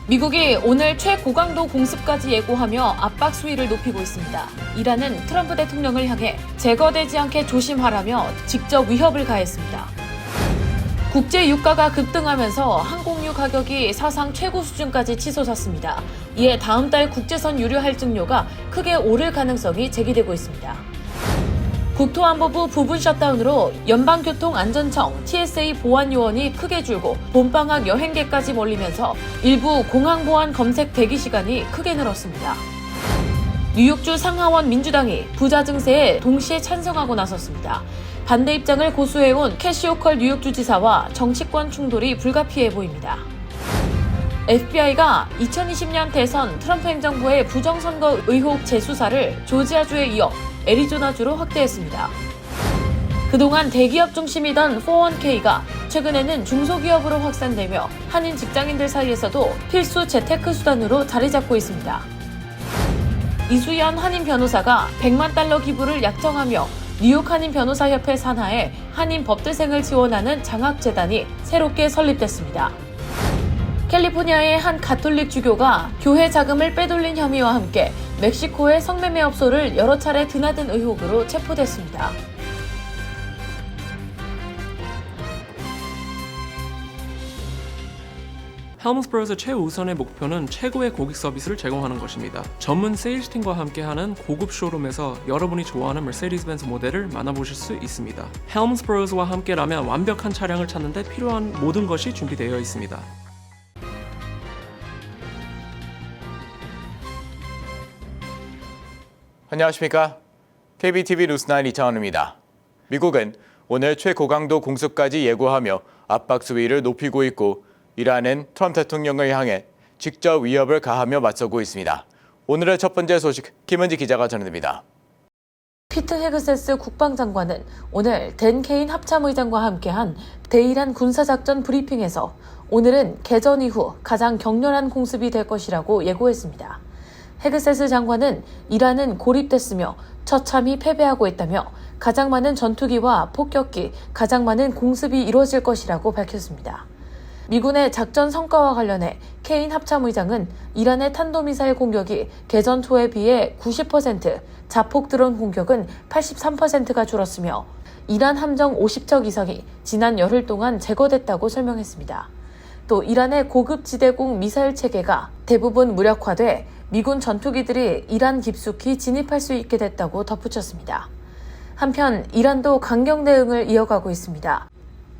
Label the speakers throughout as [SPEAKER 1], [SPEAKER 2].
[SPEAKER 1] 미국이 오늘 최고강도 공습까지 예고하며 압박 수위를 높이고 있습니다. 이란은 트럼프 대통령을 향해 제거되지 않게 조심하라며 직접 위협을 가했습니다. 국제 유가가 급등하면서 항공유 가격이 사상 최고 수준까지 치솟았습니다. 이에 다음 달 국제선 유류 할증료가 크게 오를 가능성이 제기되고 있습니다. 국토안보부 부분 셧다운으로 연방교통안전청 TSA 보안 요원이 크게 줄고 봄방학 여행객까지 몰리면서 일부 공항보안 검색 대기 시간이 크게 늘었습니다. 뉴욕주 상하원 민주당이 부자 증세에 동시에 찬성하고 나섰습니다. 반대 입장을 고수해온 캐시 호컬 뉴욕주 지사와 정치권 충돌이 불가피해 보입니다. FBI가 2020년 대선 트럼프 행정부의 부정선거 의혹 재수사를 조지아주에 이어 애리조나주로 확대했습니다. 그동안 대기업 중심이던 401k가 최근에는 중소기업으로 확산되며 한인 직장인들 사이에서도 필수 재테크 수단으로 자리 잡고 있습니다. 이수연 한인 변호사가 100만 달러 기부를 약정하며 뉴욕 한인 변호사협회 산하에 한인 법대생을 지원하는 장학재단이 새롭게 설립됐습니다. 캘리포니아의 한 가톨릭 주교가 교회 자금을 빼돌린 혐의와 함께 멕시코의 성매매 업소를 여러 차례 드나든 의혹으로 체포됐습니다.
[SPEAKER 2] 헬문스버그의 최우선의 목표는 최고의 고객 서비스를 제공하는 것입니다. 전문 세일즈팀과 함께하는 고급 쇼룸에서 여러분이 좋아하는 머세디스 벤츠 모델을 만나보실 수 있습니다. 헬문스버그와 함께라면 완벽한 차량을 찾는 데 필요한 모든 것이 준비되어 있습니다.
[SPEAKER 3] 안녕하십니까? KBTV 뉴스9 이창원입니다. 미국은 오늘 최고강도 공습까지 예고하며 압박 수위를 높이고 있고 이란은 트럼프 대통령을 향해 직접 위협을 가하며 맞서고 있습니다. 오늘의 첫 번째 소식 김은지 기자가 전해드립니다.
[SPEAKER 1] 피트 헤그세스 국방장관은 오늘 댄 케인 합참의장과 함께한 대이란 군사작전 브리핑에서 오늘은 개전 이후 가장 격렬한 공습이 될 것이라고 예고했습니다. 헤그세스 장관은 이란은 고립됐으며 처참히 패배하고 있다며 가장 많은 전투기와 폭격기, 가장 많은 공습이 이루어질 것이라고 밝혔습니다. 미군의 작전 성과와 관련해 케인 합참의장은 이란의 탄도미사일 공격이 개전 초에 비해 90%, 자폭 드론 공격은 83%가 줄었으며 이란 함정 50척 이상이 지난 열흘 동안 제거됐다고 설명했습니다. 또 이란의 고급 지대공 미사일 체계가 대부분 무력화돼 미군 전투기들이 이란 깊숙이 진입할 수 있게 됐다고 덧붙였습니다. 한편 이란도 강경 대응을 이어가고 있습니다.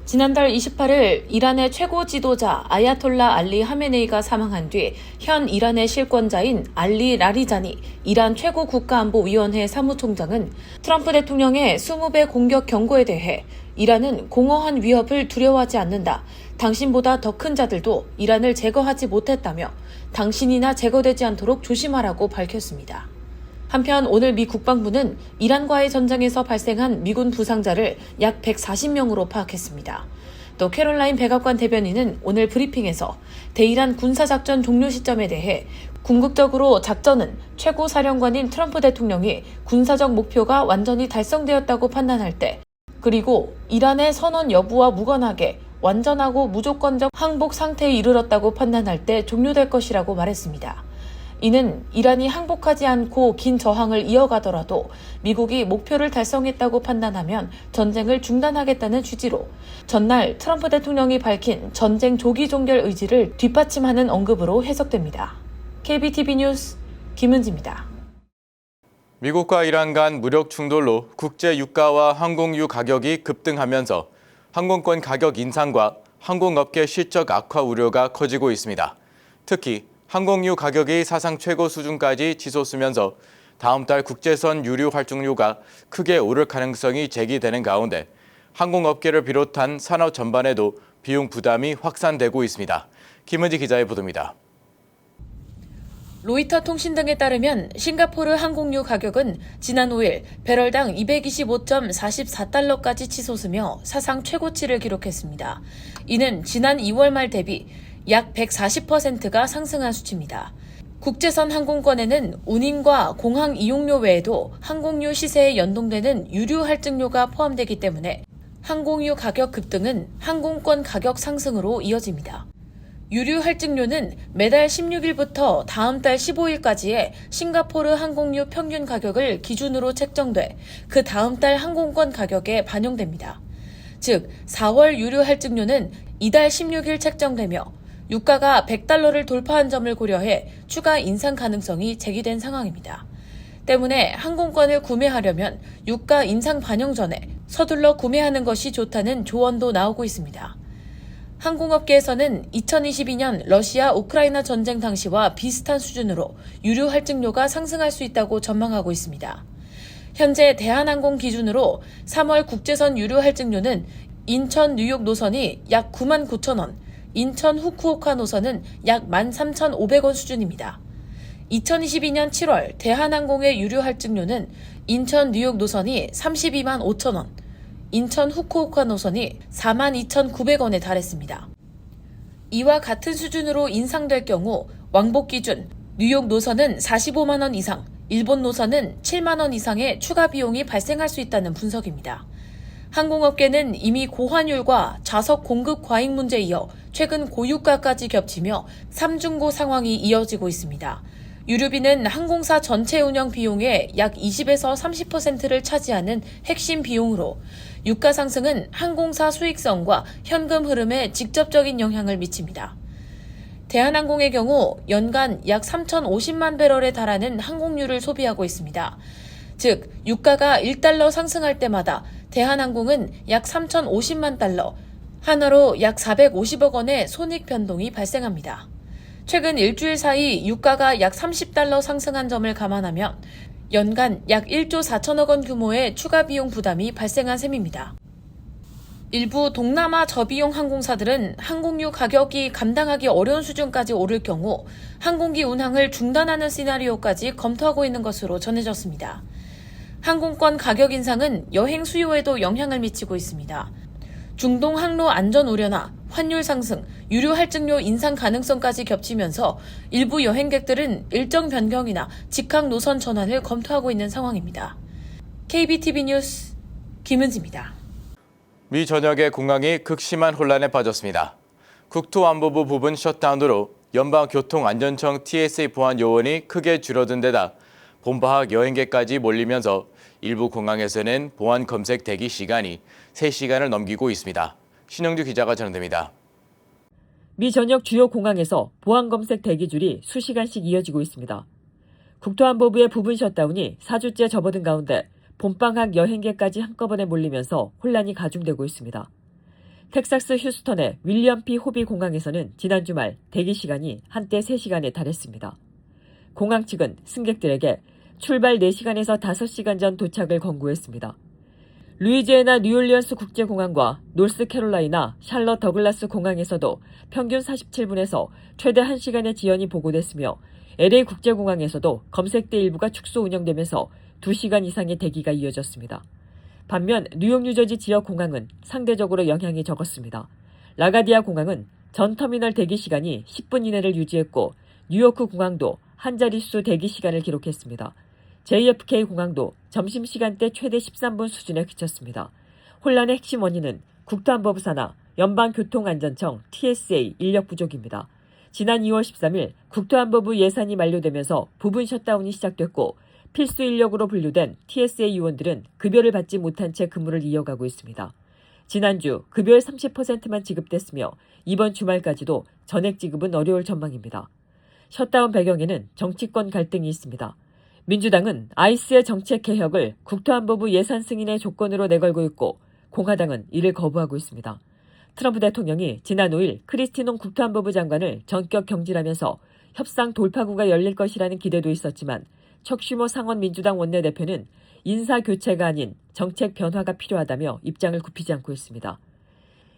[SPEAKER 1] 지난달 28일 이란의 최고 지도자 아야톨라 알리 하메네이가 사망한 뒤 현 이란의 실권자인 알리 라리자니 이란 최고 국가안보위원회 사무총장은 트럼프 대통령의 20배 공격 경고에 대해 이란은 공허한 위협을 두려워하지 않는다. 당신보다 더 큰 자들도 이란을 제거하지 못했다며 당신이나 제거되지 않도록 조심하라고 밝혔습니다. 한편 오늘 미 국방부는 이란과의 전쟁에서 발생한 미군 부상자를 약 140명으로 파악했습니다. 또 캐롤라인 백악관 대변인은 오늘 브리핑에서 대이란 군사작전 종료 시점에 대해 궁극적으로 작전은 최고 사령관인 트럼프 대통령이 군사적 목표가 완전히 달성되었다고 판단할 때 그리고 이란의 선언 여부와 무관하게 완전하고 무조건적 항복 상태에 이르렀다고 판단할 때 종료될 것이라고 말했습니다. 이는 이란이 항복하지 않고 긴 저항을 이어가더라도 미국이 목표를 달성했다고 판단하면 전쟁을 중단하겠다는 취지로 전날 트럼프 대통령이 밝힌 전쟁 조기 종결 의지를 뒷받침하는 언급으로 해석됩니다. KBTV 뉴스 김은지입니다.
[SPEAKER 3] 미국과 이란 간 무력 충돌로 국제 유가와 항공유 가격이 급등하면서 항공권 가격 인상과 항공업계 실적 악화 우려가 커지고 있습니다. 특히 항공유 가격이 사상 최고 수준까지 치솟으면서 다음 달 국제선 유류 활증료가 크게 오를 가능성이 제기되는 가운데 항공업계를 비롯한 산업 전반에도 비용 부담이 확산되고 있습니다. 김은지 기자의 보도입니다.
[SPEAKER 1] 로이터 통신 등에 따르면 싱가포르 항공유 가격은 지난 5일 배럴당 225.44달러까지 치솟으며 사상 최고치를 기록했습니다. 이는 지난 2월 말 대비 약 140%가 상승한 수치입니다. 국제선 항공권에는 운임과 공항 이용료 외에도 항공유 시세에 연동되는 유류 할증료가 포함되기 때문에 항공유 가격 급등은 항공권 가격 상승으로 이어집니다. 유류 할증료는 매달 16일부터 다음 달 15일까지의 싱가포르 항공유 평균 가격을 기준으로 책정돼 그 다음 달 항공권 가격에 반영됩니다. 즉, 4월 유류 할증료는 이달 16일 책정되며 유가가 $100를 돌파한 점을 고려해 추가 인상 가능성이 제기된 상황입니다. 때문에 항공권을 구매하려면 유가 인상 반영 전에 서둘러 구매하는 것이 좋다는 조언도 나오고 있습니다. 항공업계에서는 2022년 러시아 우크라이나 전쟁 당시와 비슷한 수준으로 유류 할증료가 상승할 수 있다고 전망하고 있습니다. 현재 대한항공 기준으로 3월 국제선 유류 할증료는 인천 뉴욕 노선이 약 99,000원, 인천 후쿠오카 노선은 약 13,500원 수준입니다. 2022년 7월 대한항공의 유류 할증료는 인천 뉴욕 노선이 32만 5천원, 인천 후쿠오카 노선이 42,900원에 달했습니다. 이와 같은 수준으로 인상될 경우 왕복 기준 뉴욕 노선은 45만 원 이상, 일본 노선은 7만 원 이상의 추가 비용이 발생할 수 있다는 분석입니다. 항공업계는 이미 고환율과 좌석 공급 과잉 문제에 이어 최근 고유가까지 겹치며 삼중고 상황이 이어지고 있습니다. 유류비는 항공사 전체 운영 비용의 약 20에서 30%를 차지하는 핵심 비용으로 유가 상승은 항공사 수익성과 현금 흐름에 직접적인 영향을 미칩니다. 대한항공의 경우 연간 약 3,050만 배럴에 달하는 항공유를 소비하고 있습니다. 즉, 유가가 $1 상승할 때마다 대한항공은 약 3,050만 달러, 한화로 약 450억 원의 손익 변동이 발생합니다. 최근 일주일 사이 유가가 약 $30 상승한 점을 감안하면 연간 약 1조 4천억 원 규모의 추가 비용 부담이 발생한 셈입니다. 일부 동남아 저비용 항공사들은 항공유 가격이 감당하기 어려운 수준까지 오를 경우 항공기 운항을 중단하는 시나리오까지 검토하고 있는 것으로 전해졌습니다. 항공권 가격 인상은 여행 수요에도 영향을 미치고 있습니다. 중동 항로 안전 우려나 환율 상승, 유류 할증료 인상 가능성까지 겹치면서 일부 여행객들은 일정 변경이나 직항 노선 전환을 검토하고 있는 상황입니다. KBTV 뉴스 김은지입니다.
[SPEAKER 3] 미 전역의 공항이 극심한 혼란에 빠졌습니다. 국토안보부 부분 셧다운으로 연방교통안전청 TSA 보안 요원이 크게 줄어든 데다 봄방학 여행객까지 몰리면서 일부 공항에서는 보안 검색 대기 시간이 3시간을 넘기고 있습니다. 신영주 기자가 전해드립니다.
[SPEAKER 4] 미 전역 주요 공항에서 보안 검색 대기줄이 수시간씩 이어지고 있습니다. 국토안보부의 부분 셧다운이 4주째 접어든 가운데 봄방학 여행객까지 한꺼번에 몰리면서 혼란이 가중되고 있습니다. 텍사스 휴스턴의 윌리엄 P. 호비 공항에서는 지난 주말 대기 시간이 한때 3시간에 달했습니다. 공항 측은 승객들에게 출발 4시간에서 5시간 전 도착을 권고했습니다. 루이지애나 뉴올리언스 국제공항과 노스캐롤라이나 샬럿 더글라스 공항에서도 평균 47분에서 최대 1시간의 지연이 보고됐으며 LA 국제공항에서도 검색대 일부가 축소 운영되면서 2시간 이상의 대기가 이어졌습니다. 반면 뉴욕 뉴저지 지역 공항은 상대적으로 영향이 적었습니다. 라가디아 공항은 전 터미널 대기 시간이 10분 이내를 유지했고 뉴요크 공항도 한 자릿수 대기 시간을 기록했습니다. JFK 공항도 점심시간대 최대 13분 수준에 그쳤습니다. 혼란의 핵심 원인은 국토안보부 산하 연방교통안전청 TSA 인력 부족입니다. 지난 2월 13일 국토안보부 예산이 만료되면서 부분 셧다운이 시작됐고 필수 인력으로 분류된 TSA 요원들은 급여를 받지 못한 채 근무를 이어가고 있습니다. 지난주 급여의 30%만 지급됐으며 이번 주말까지도 전액 지급은 어려울 전망입니다. 셧다운 배경에는 정치권 갈등이 있습니다. 민주당은 아이스의 정책 개혁을 국토안보부 예산 승인의 조건으로 내걸고 있고 공화당은 이를 거부하고 있습니다. 트럼프 대통령이 지난 5일 크리스티논 국토안보부 장관을 전격 경질하면서 협상 돌파구가 열릴 것이라는 기대도 있었지만 척 슈머 상원 민주당 원내대표는 인사 교체가 아닌 정책 변화가 필요하다며 입장을 굽히지 않고 있습니다.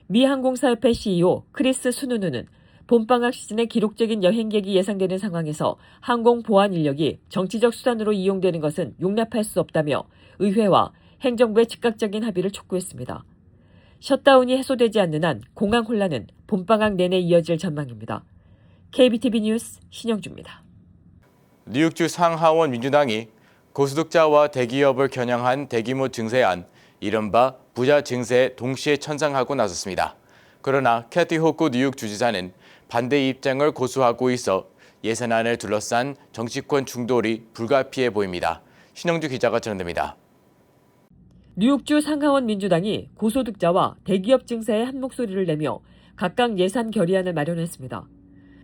[SPEAKER 4] 미 항공사협회 CEO 크리스 수누누는 봄방학 시즌에 기록적인 여행객이 예상되는 상황에서 항공 보안 인력이 정치적 수단으로 이용되는 것은 용납할 수 없다며 의회와 행정부의 즉각적인 합의를 촉구했습니다. 셧다운이 해소되지 않는 한 공항 혼란은 봄방학 내내 이어질 전망입니다. KBTV 뉴스 신영주입니다.
[SPEAKER 3] 뉴욕주 상하원 민주당이 고소득자와 대기업을 겨냥한 대규모 증세안, 이른바 부자 증세에 동시에 천상하고 나섰습니다. 그러나 캐티 호쿠 뉴욕 주지사는 반대 입장을 고수하고 있어 예산안을 둘러싼 정치권 충돌이 불가피해 보입니다. 신영주 기자가 전해드립니다.
[SPEAKER 4] 뉴욕주 상하원 민주당이 고소득자와 대기업 증세에 한 목소리를 내며 각각 예산 결의안을 마련했습니다.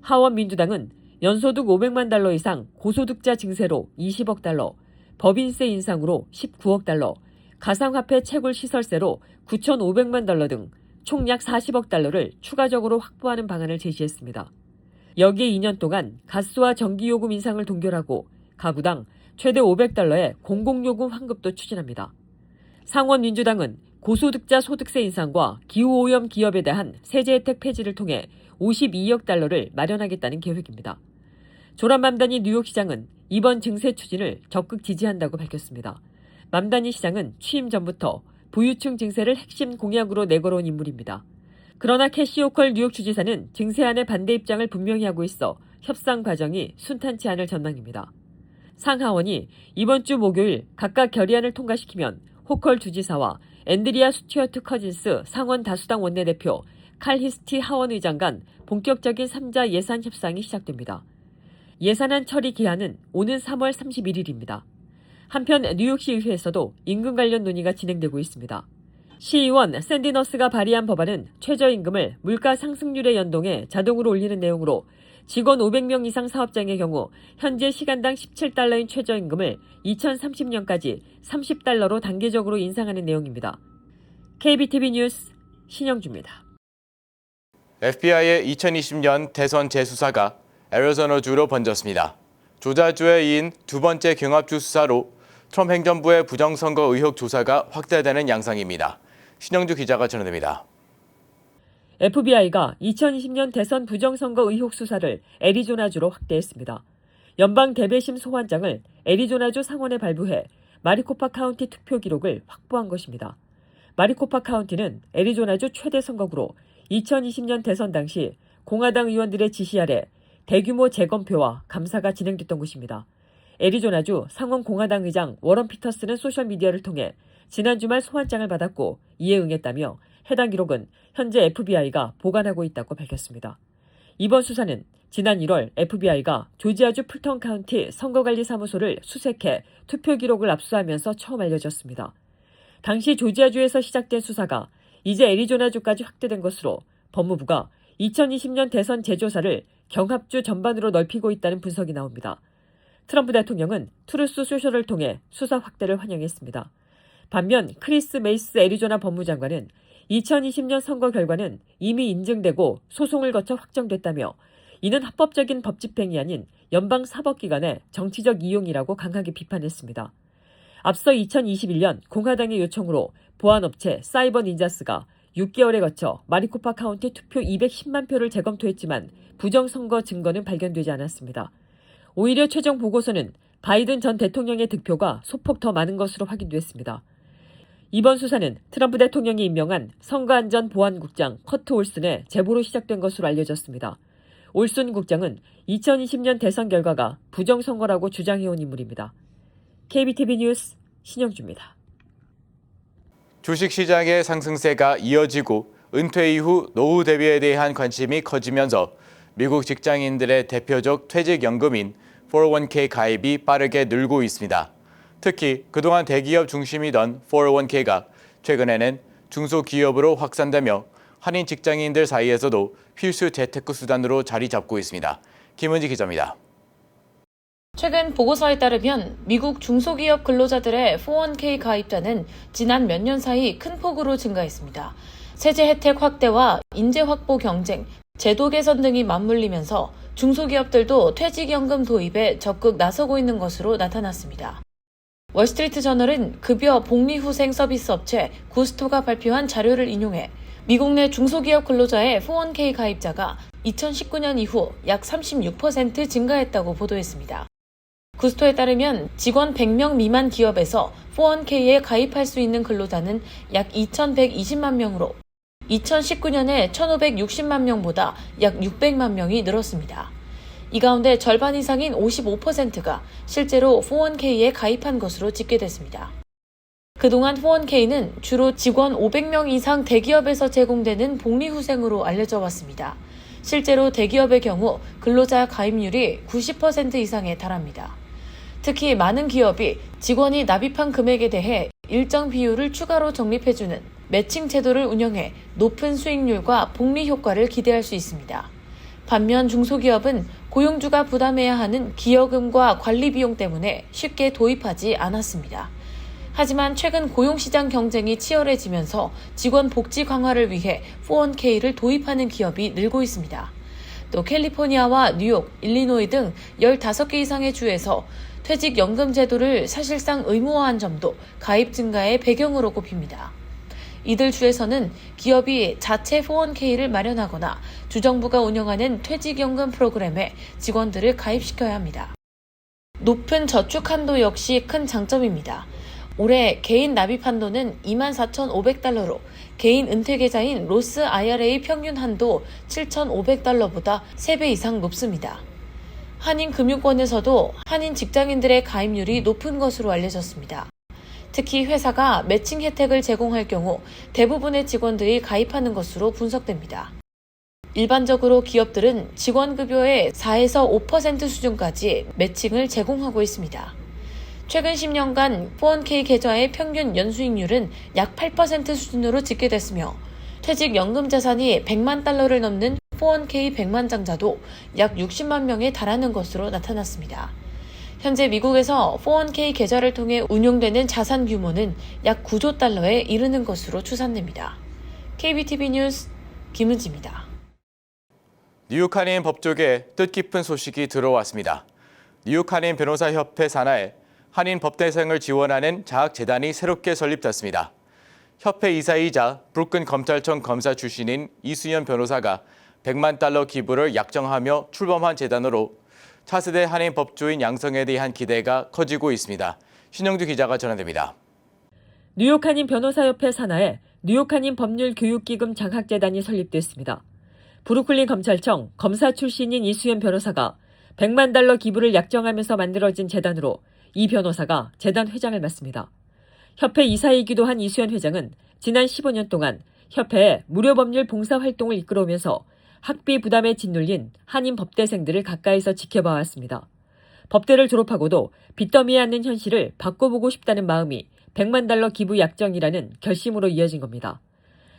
[SPEAKER 4] 하원 민주당은 연소득 500만 달러 이상 고소득자 증세로 20억 달러, 법인세 인상으로 19억 달러, 가상화폐 채굴 시설세로 9,500만 달러 등 총 약 40억 달러를 추가적으로 확보하는 방안을 제시했습니다. 여기에 2년 동안 가스와 전기요금 인상을 동결하고 가구당 최대 500달러의 공공요금 환급도 추진합니다. 상원 민주당은 고소득자 소득세 인상과 기후오염 기업에 대한 세제 혜택 폐지를 통해 52억 달러를 마련하겠다는 계획입니다. 조란 맘다니 뉴욕시장은 이번 증세 추진을 적극 지지한다고 밝혔습니다. 맘다니 시장은 취임 전부터 부유층 증세를 핵심 공약으로 내걸어온 인물입니다. 그러나 캐시 호컬 뉴욕 주지사는 증세안의 반대 입장을 분명히 하고 있어 협상 과정이 순탄치 않을 전망입니다. 상하원이 이번 주 목요일 각각 결의안을 통과시키면 호컬 주지사와 앤드리아 스튜어트 커진스 상원 다수당 원내대표, 칼 히스티 하원 의장 간 본격적인 3자 예산 협상이 시작됩니다. 예산안 처리 기한은 오는 3월 31일입니다. 한편 뉴욕시 의회에서도 임금 관련 논의가 진행되고 있습니다. 시의원 샌디 너스가 발의한 법안은 최저임금을 물가 상승률에 연동해 자동으로 올리는 내용으로 직원 500명 이상 사업장의 경우 현재 시간당 17달러인 최저임금을 2030년까지 30달러로 단계적으로 인상하는 내용입니다. KBTV 뉴스 신영주입니다.
[SPEAKER 3] FBI의 2020년 대선 재수사가 애리조나주로 번졌습니다. 조자주에 이은 두 번째 경합주 수사로 트럼프 행정부의 부정선거 의혹 조사가 확대되는 양상입니다. 신영주 기자가 전해드립니다.
[SPEAKER 4] FBI가 2020년 대선 부정선거 의혹 수사를 애리조나주로 확대했습니다. 연방 대배심 소환장을 애리조나주 상원에 발부해 마리코파 카운티 투표 기록을 확보한 것입니다. 마리코파 카운티는 애리조나주 최대 선거구로 2020년 대선 당시 공화당 의원들의 지시 아래 대규모 재검표와 감사가 진행됐던 곳입니다. 애리조나주 상원 공화당 의장 워런 피터스는 소셜미디어를 통해 지난 주말 소환장을 받았고 이에 응했다며 해당 기록은 현재 FBI가 보관하고 있다고 밝혔습니다. 이번 수사는 지난 1월 FBI가 조지아주 풀턴 카운티 선거관리사무소를 수색해 투표 기록을 압수하면서 처음 알려졌습니다. 당시 조지아주에서 시작된 수사가 이제 애리조나주까지 확대된 것으로 법무부가 2020년 대선 재조사를 경합주 전반으로 넓히고 있다는 분석이 나옵니다. 트럼프 대통령은 트루스 소셜을 통해 수사 확대를 환영했습니다. 반면 크리스 메이스 애리조나 법무장관은 2020년 선거 결과는 이미 인증되고 소송을 거쳐 확정됐다며 이는 합법적인 법 집행이 아닌 연방 사법기관의 정치적 이용이라고 강하게 비판했습니다. 앞서 2021년 공화당의 요청으로 보안업체 사이버 닌자스가 6개월에 거쳐 마리코파 카운티 투표 210만 표를 재검토했지만 부정선거 증거는 발견되지 않았습니다. 오히려 최종 보고서는 바이든 전 대통령의 득표가 소폭 더 많은 것으로 확인됐습니다. 이번 수사는 트럼프 대통령이 임명한 선거안전보안국장 커트 올슨의 제보로 시작된 것으로 알려졌습니다. 올슨 국장은 2020년 대선 결과가 부정선거라고 주장해온 인물입니다. KBTV 뉴스 신영주입니다.
[SPEAKER 3] 주식시장의 상승세가 이어지고 은퇴 이후 노후 대비에 대한 관심이 커지면서 미국 직장인들의 대표적 퇴직연금인 401k 가입이 빠르게 늘고 있습니다. 특히 그동안 대기업 중심이던 401k가 최근에는 중소기업으로 확산되며 한인 직장인들 사이에서도 필수 재테크 수단으로 자리 잡고 있습니다. 김은지 기자입니다.
[SPEAKER 1] 최근 보고서에 따르면 미국 중소기업 근로자들의 401k 가입자는 지난 몇 년 사이 큰 폭으로 증가했습니다. 세제 혜택 확대와 인재 확보 경쟁, 제도 개선 등이 맞물리면서 중소기업들도 퇴직연금 도입에 적극 나서고 있는 것으로 나타났습니다. 월스트리트 저널은 급여 복리후생 서비스 업체 구스토가 발표한 자료를 인용해 미국 내 중소기업 근로자의 401k 가입자가 2019년 이후 약 36% 증가했다고 보도했습니다. 구스토에 따르면 직원 100명 미만 기업에서 401k에 가입할 수 있는 근로자는 약 2,120만 명으로 2019년에 1,560만 명보다 약 600만 명이 늘었습니다. 이 가운데 절반 이상인 55%가 실제로 401k에 가입한 것으로 집계됐습니다. 그동안 401k는 주로 직원 500명 이상 대기업에서 제공되는 복리후생으로 알려져 왔습니다. 실제로 대기업의 경우 근로자 가입률이 90% 이상에 달합니다. 특히 많은 기업이 직원이 납입한 금액에 대해 일정 비율을 추가로 적립해주는 매칭 제도를 운영해 높은 수익률과 복리 효과를 기대할 수 있습니다. 반면 중소기업은 고용주가 부담해야 하는 기여금과 관리 비용 때문에 쉽게 도입하지 않았습니다. 하지만 최근 고용시장 경쟁이 치열해지면서 직원 복지 강화를 위해 401k를 도입하는 기업이 늘고 있습니다. 또 캘리포니아와 뉴욕, 일리노이 등 15개 이상의 주에서 퇴직연금 제도를 사실상 의무화한 점도 가입 증가의 배경으로 꼽힙니다. 이들 주에서는 기업이 자체 401k를 마련하거나 주정부가 운영하는 퇴직연금 프로그램에 직원들을 가입시켜야 합니다. 높은 저축 한도 역시 큰 장점입니다. 올해 개인 납입 한도는 24,500달러로 개인 은퇴 계좌인 로스 IRA 평균 한도 7,500달러보다 3배 이상 높습니다. 한인금융권에서도 한인 직장인들의 가입률이 높은 것으로 알려졌습니다. 특히 회사가 매칭 혜택을 제공할 경우 대부분의 직원들이 가입하는 것으로 분석됩니다. 일반적으로 기업들은 직원급여의 4에서 5% 수준까지 매칭을 제공하고 있습니다. 최근 10년간 401k 계좌의 평균 연수익률은 약 8% 수준으로 집계됐으며 퇴직연금 자산이 100만 달러를 넘는 401k 100만장자도 약 60만 명에 달하는 것으로 나타났습니다. 현재 미국에서 401k 계좌를 통해 운용되는 자산 규모는 약 9조 달러에 이르는 것으로 추산됩니다. KBTV 뉴스 김은지입니다.
[SPEAKER 3] 뉴욕 한인 법조계에 뜻깊은 소식이 들어왔습니다. 뉴욕 한인 변호사협회 산하에 한인 법대생을 지원하는 자학재단이 새롭게 설립됐습니다. 협회 이사이자 브루클린 검찰청 검사 출신인 이수연 변호사가 100만 달러 기부를 약정하며 출범한 재단으로 차세대 한인 법조인 양성에 대한 기대가 커지고 있습니다. 신영주 기자가 전해드립니다.
[SPEAKER 4] 뉴욕 한인 변호사협회 산하에 뉴욕 한인 법률교육기금 장학재단이 설립됐습니다. 브루클린 검찰청 검사 출신인 이수연 변호사가 100만 달러 기부를 약정하면서 만들어진 재단으로 이 변호사가 재단 회장을 맡습니다. 협회 이사이기도 한 이수연 회장은 지난 15년 동안 협회의 무료 법률 봉사활동을 이끌어오면서 학비 부담에 짓눌린 한인 법대생들을 가까이서 지켜봐왔습니다. 법대를 졸업하고도 빚더미에 앉는 현실을 바꿔보고 싶다는 마음이 100만 달러 기부 약정이라는 결심으로 이어진 겁니다.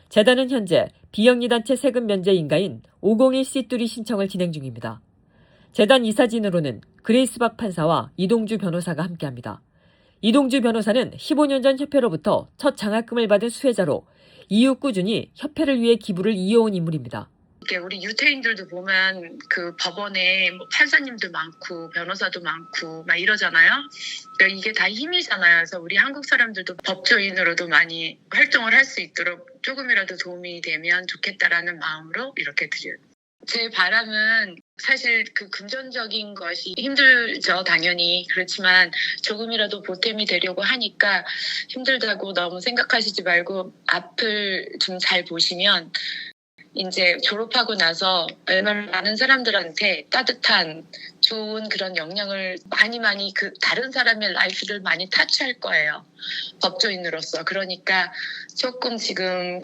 [SPEAKER 4] 재단은 현재 비영리단체 세금 면제 인가인 501c 뚜리 신청을 진행 중입니다. 재단 이사진으로는 그레이스 박 판사와 이동주 변호사가 함께합니다. 이동주 변호사는 15년 전 협회로부터 첫 장학금을 받은 수혜자로 이후 꾸준히 협회를 위해 기부를 이어온 인물입니다.
[SPEAKER 5] 우리 유태인들도 보면 그 법원에 뭐 판사님도 많고 변호사도 많고 막 이러잖아요. 그러니까 이게 다 힘이잖아요. 그래서 우리 한국 사람들도 법조인으로도 많이 활동을 할 수 있도록 조금이라도 도움이 되면 좋겠다라는 마음으로 이렇게 드려요. 제 바람은 사실 그 금전적인 것이 힘들죠, 당연히. 그렇지만 조금이라도 보탬이 되려고 하니까 힘들다고 너무 생각하시지 말고 앞을 좀 잘 보시면 이제 졸업하고 나서 얼마나 많은 사람들한테 따뜻한 좋은 그런 영향을 많이 그 다른 사람의 라이프를 많이 타치할 거예요. 법조인으로서. 그러니까 조금 지금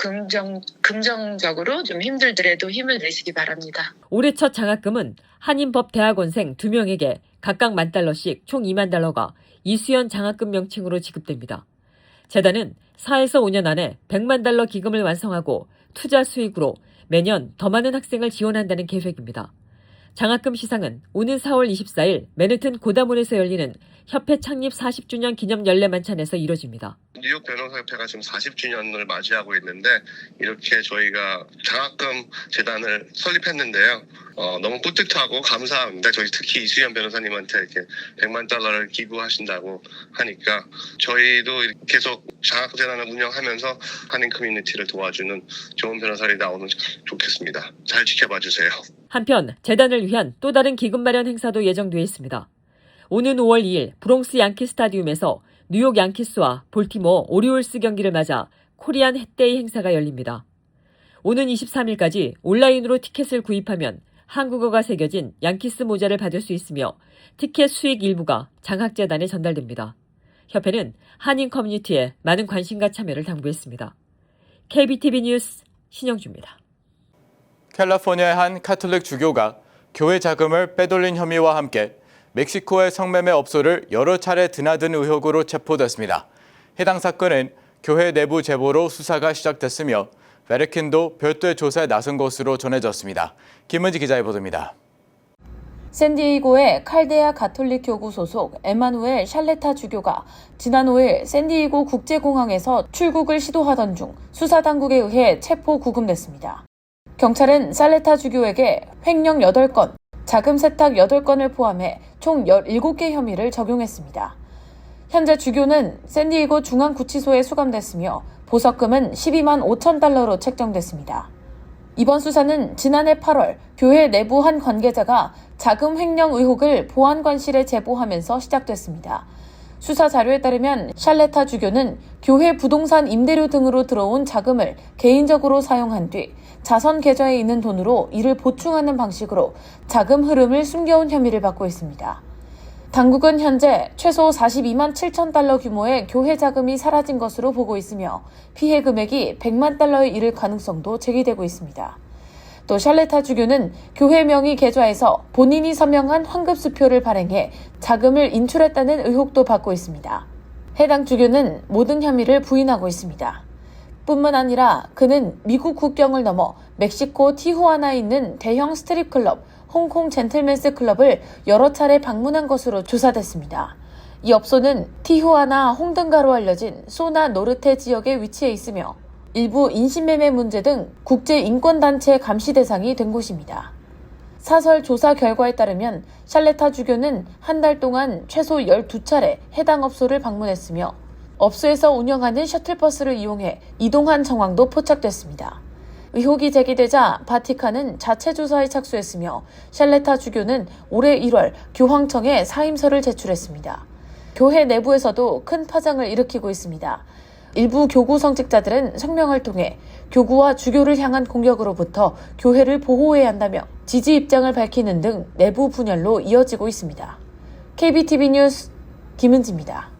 [SPEAKER 5] 긍정적으로 좀 힘들더라도 힘을 내시기 바랍니다.
[SPEAKER 4] 올해 첫 장학금은 한인법대학원생 2명에게 각각 10,000달러씩 총 2만 달러가 이수연 장학금 명칭으로 지급됩니다. 재단은 4에서 5년 안에 100만 달러 기금을 완성하고 투자 수익으로 매년 더 많은 학생을 지원한다는 계획입니다. 장학금 시상은 오는 4월 24일 맨해튼 고다몬에서 열리는 협회 창립 40주년 기념 연례 만찬에서 이뤄집니다.
[SPEAKER 6] 뉴욕 변호사협회가 지금 40주년을 맞이하고 있는데 이렇게 저희가 장학금 재단을 설립했는데요. 너무 뿌듯하고 감사합니다. 저희 특히 이수연 변호사님한테 이렇게 100만 달러를 기부하신다고 하니까 저희도 계속 장학재단을 운영하면서 한인 커뮤니티를 도와주는 좋은 변호사들이 나오면 좋겠습니다. 잘 지켜봐 주세요.
[SPEAKER 4] 한편 재단을 위한 또 다른 기금 마련 행사도 예정되어 있습니다. 오는 5월 2일 브롱스 양키 스타디움에서 뉴욕 양키스와 볼티모어 오리올스 경기를 맞아 코리안 햇데이 행사가 열립니다. 오는 23일까지 온라인으로 티켓을 구입하면 한국어가 새겨진 양키스 모자를 받을 수 있으며 티켓 수익 일부가 장학재단에 전달됩니다. 협회는 한인 커뮤니티에 많은 관심과 참여를 당부했습니다. KBTV 뉴스 신영주입니다.
[SPEAKER 3] 캘리포니아의 한 카톨릭 주교가 교회 자금을 빼돌린 혐의와 함께 멕시코의 성매매 업소를 여러 차례 드나든 의혹으로 체포됐습니다. 해당 사건은 교회 내부 제보로 수사가 시작됐으며 베르킨도 별도의 조사에 나선 것으로 전해졌습니다. 김은지 기자의 보도입니다.
[SPEAKER 1] 샌디에이고의 칼데아 가톨릭 교구 소속 에마누엘 샬레타 주교가 지난 5일 샌디에이고 국제공항에서 출국을 시도하던 중 수사당국에 의해 체포 구금됐습니다. 경찰은 샬레타 주교에게 횡령 8건, 자금 세탁 8건을 포함해 총 17개 혐의를 적용했습니다. 현재 주교는 샌디에이고 중앙구치소에 수감됐으며 보석금은 12만 5천 달러로 책정됐습니다. 이번 수사는 지난해 8월 교회 내부 한 관계자가 자금 횡령 의혹을 보안관실에 제보하면서 시작됐습니다. 수사 자료에 따르면 샬레타 주교는 교회 부동산 임대료 등으로 들어온 자금을 개인적으로 사용한 뒤 자선 계좌에 있는 돈으로 이를 보충하는 방식으로 자금 흐름을 숨겨온 혐의를 받고 있습니다. 당국은 현재 최소 42만 7천 달러 규모의 교회 자금이 사라진 것으로 보고 있으며 피해 금액이 100만 달러에 이를 가능성도 제기되고 있습니다. 또 샬레타 주교는 교회 명의 계좌에서 본인이 서명한 환급수표를 발행해 자금을 인출했다는 의혹도 받고 있습니다. 해당 주교는 모든 혐의를 부인하고 있습니다. 뿐만 아니라 그는 미국 국경을 넘어 멕시코 티후아나에 있는 대형 스트립클럽 홍콩 젠틀맨스 클럽을 여러 차례 방문한 것으로 조사됐습니다. 이 업소는 티후아나 홍등가로 알려진 소나 노르테 지역에 위치해 있으며 일부 인신매매 문제 등 국제인권단체 감시 대상이 된 곳입니다. 사설 조사 결과에 따르면 샬레타 주교는 한 달 동안 최소 12차례 해당 업소를 방문했으며 업소에서 운영하는 셔틀버스를 이용해 이동한 정황도 포착됐습니다. 의혹이 제기되자 바티칸은 자체 조사에 착수했으며 샬레타 주교는 올해 1월 교황청에 사임서를 제출했습니다. 교회 내부에서도 큰 파장을 일으키고 있습니다. 일부 교구 성직자들은 성명을 통해 교구와 주교를 향한 공격으로부터 교회를 보호해야 한다며 지지 입장을 밝히는 등 내부 분열로 이어지고 있습니다. KBTV 뉴스 김은지입니다.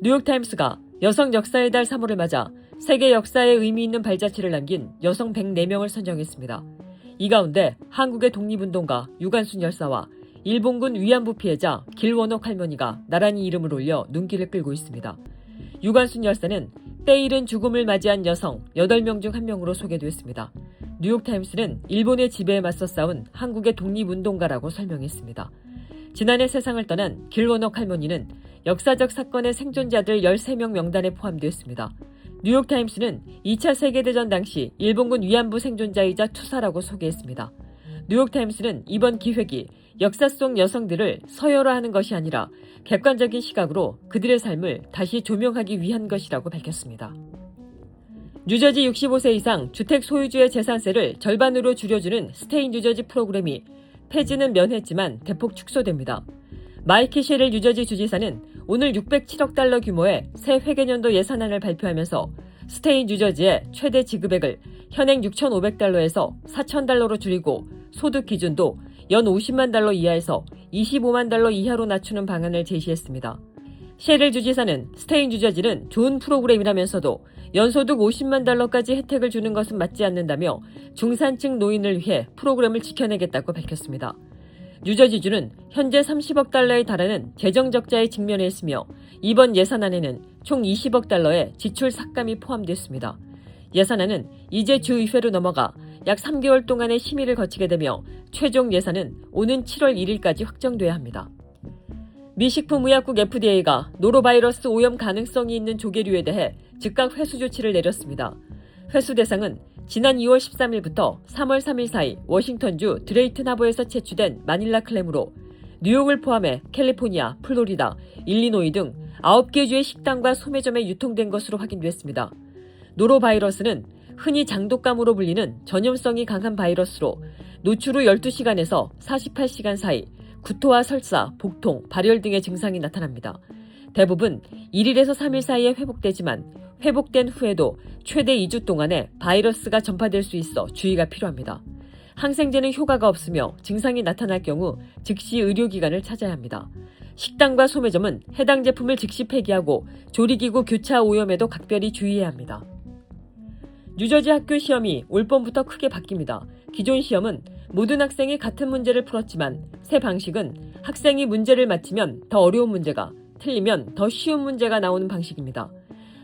[SPEAKER 4] 뉴욕타임스가 여성 역사의 달 3월을 맞아 세계 역사에 의미 있는 발자취를 남긴 여성 104명을 선정했습니다. 이 가운데 한국의 독립운동가 유관순 열사와 일본군 위안부 피해자 길원옥 할머니가 나란히 이름을 올려 눈길을 끌고 있습니다. 유관순 열사는 때이른 죽음을 맞이한 여성 8명 중 1명으로 소개됐습니다. 뉴욕타임스는 일본의 지배에 맞서 싸운 한국의 독립운동가라고 설명했습니다. 지난해 세상을 떠난 길원옥 할머니는 역사적 사건의 생존자들 13명 명단에 포함되었습니다. 뉴욕타임스는 2차 세계대전 당시 일본군 위안부 생존자이자 투사라고 소개했습니다. 뉴욕타임스는 이번 기획이 역사 속 여성들을 서열화하는 것이 아니라 객관적인 시각으로 그들의 삶을 다시 조명하기 위한 것이라고 밝혔습니다. 뉴저지 65세 이상 주택 소유주의 재산세를 절반으로 줄여주는 스테이 뉴저지 프로그램이 폐지는 면했지만 대폭 축소됩니다. 마이키 셰릴 뉴저지 주지사는 오늘 607억 달러 규모의 새 회계년도 예산안을 발표하면서 스테이 뉴저지의 최대 지급액을 현행 6,500달러에서 4,000달러로 줄이고 소득 기준도 연 50만 달러 이하에서 25만 달러 이하로 낮추는 방안을 제시했습니다. 셰릴 주지사는 스테이 뉴저지는 좋은 프로그램이라면서도 연소득 50만 달러까지 혜택을 주는 것은 맞지 않는다며 중산층 노인을 위해 프로그램을 지켜내겠다고 밝혔습니다. 뉴저지주는 현재 30억 달러에 달하는 재정 적자에 직면해 있으며 이번 예산안에는 총 20억 달러의 지출 삭감이 포함됐습니다. 예산안은 이제 주의회로 넘어가 약 3개월 동안의 심의를 거치게 되며 최종 예산은 오는 7월 1일까지 확정돼야 합니다. 미 식품의약국 FDA가 노로바이러스 오염 가능성이 있는 조개류에 대해 즉각 회수 조치를 내렸습니다. 회수 대상은 지난 2월 13일부터 3월 3일 사이 워싱턴주 드레이튼 하버에서 채취된 마닐라 클램으로 뉴욕을 포함해 캘리포니아, 플로리다, 일리노이 등 9개 주의 식당과 소매점에 유통된 것으로 확인됐습니다. 노로바이러스는 흔히 장독감으로 불리는 전염성이 강한 바이러스로 노출 후 12시간에서 48시간 사이 구토와 설사, 복통, 발열 등의 증상이 나타납니다. 대부분 1일에서 3일 사이에 회복되지만 회복된 후에도 최대 2주 동안에 바이러스가 전파될 수 있어 주의가 필요합니다. 항생제는 효과가 없으며 증상이 나타날 경우 즉시 의료기관을 찾아야 합니다. 식당과 소매점은 해당 제품을 즉시 폐기하고 조리기구 교차 오염에도 각별히 주의해야 합니다. 뉴저지 학교 시험이 올 봄부터 크게 바뀝니다. 기존 시험은 모든 학생이 같은 문제를 풀었지만 새 방식은 학생이 문제를 맞히면 더 어려운 문제가, 틀리면 더 쉬운 문제가 나오는 방식입니다.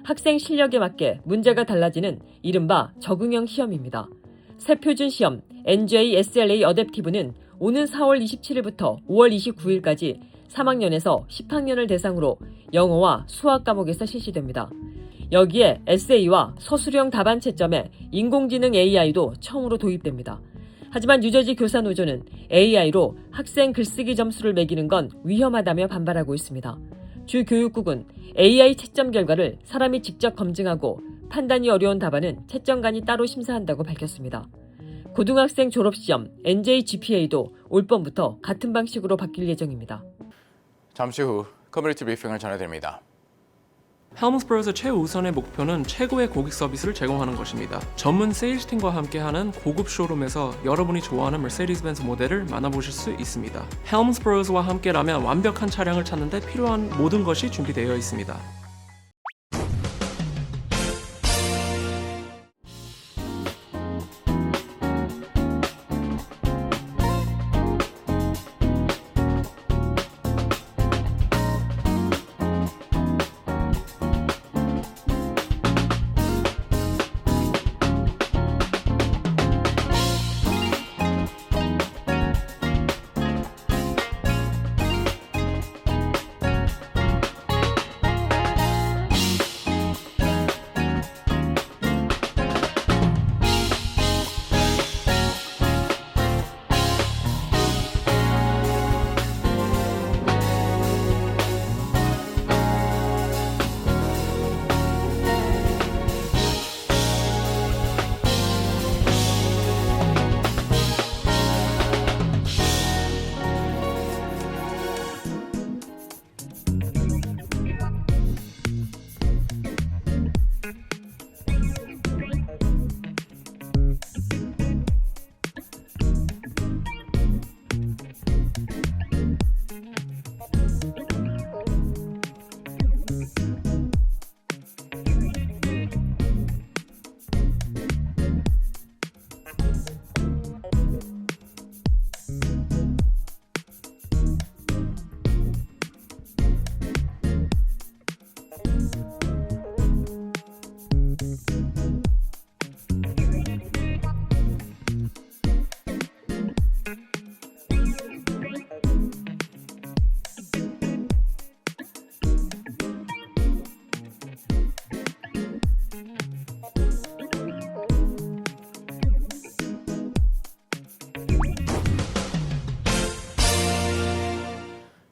[SPEAKER 4] 학생 실력에 맞게 문제가 달라지는 이른바 적응형 시험입니다. 새 표준 시험 NJSLA 어댑티브는 오는 4월 27일부터 5월 29일까지 3학년에서 10학년을 대상으로 영어와 수학 과목에서 실시됩니다. 여기에 에세이와 서술형 답안 채점에 인공지능 AI도 처음으로 도입됩니다. 하지만 뉴저지 교사노조는 AI로 학생 글쓰기 점수를 매기는 건 위험하다며 반발하고 있습니다. 주 교육국은 AI 채점 결과를 사람이 직접 검증하고 판단이 어려운 답안은 채점관이 따로 심사한다고 밝혔습니다. 고등학생 졸업시험 NJGPA도 올 봄부터 같은 방식으로 바뀔 예정입니다.
[SPEAKER 3] 잠시 후 커뮤니티 브리핑을 전해드립니다.
[SPEAKER 2] 헬럼스브로우의 최우선의 목표는 최고의 고객 서비스를 제공하는 것입니다. 전문 세일즈팀과 함께하는 고급 쇼룸에서 여러분이 좋아하는 머세디스-벤츠 모델을 만나보실 수 있습니다. 헬럼스브로우와 함께라면 완벽한 차량을 찾는 데 필요한 모든 것이 준비되어 있습니다.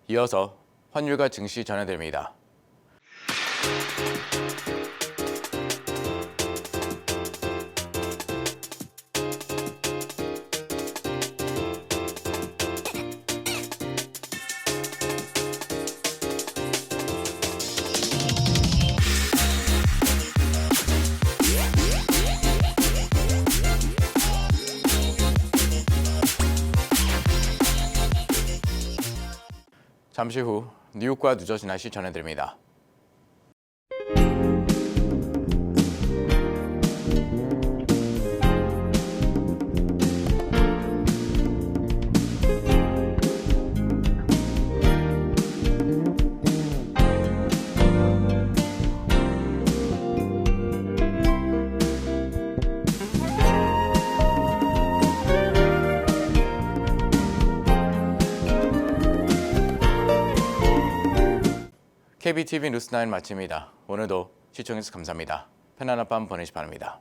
[SPEAKER 3] 이어서 환율과 증시 전해드립니다. 잠시 후 뉴욕과 뉴저지 날씨 전해드립니다. KBTV 뉴스9 마칩니다. 오늘도 시청해주셔서 감사합니다. 편안한 밤 보내시 바랍니다.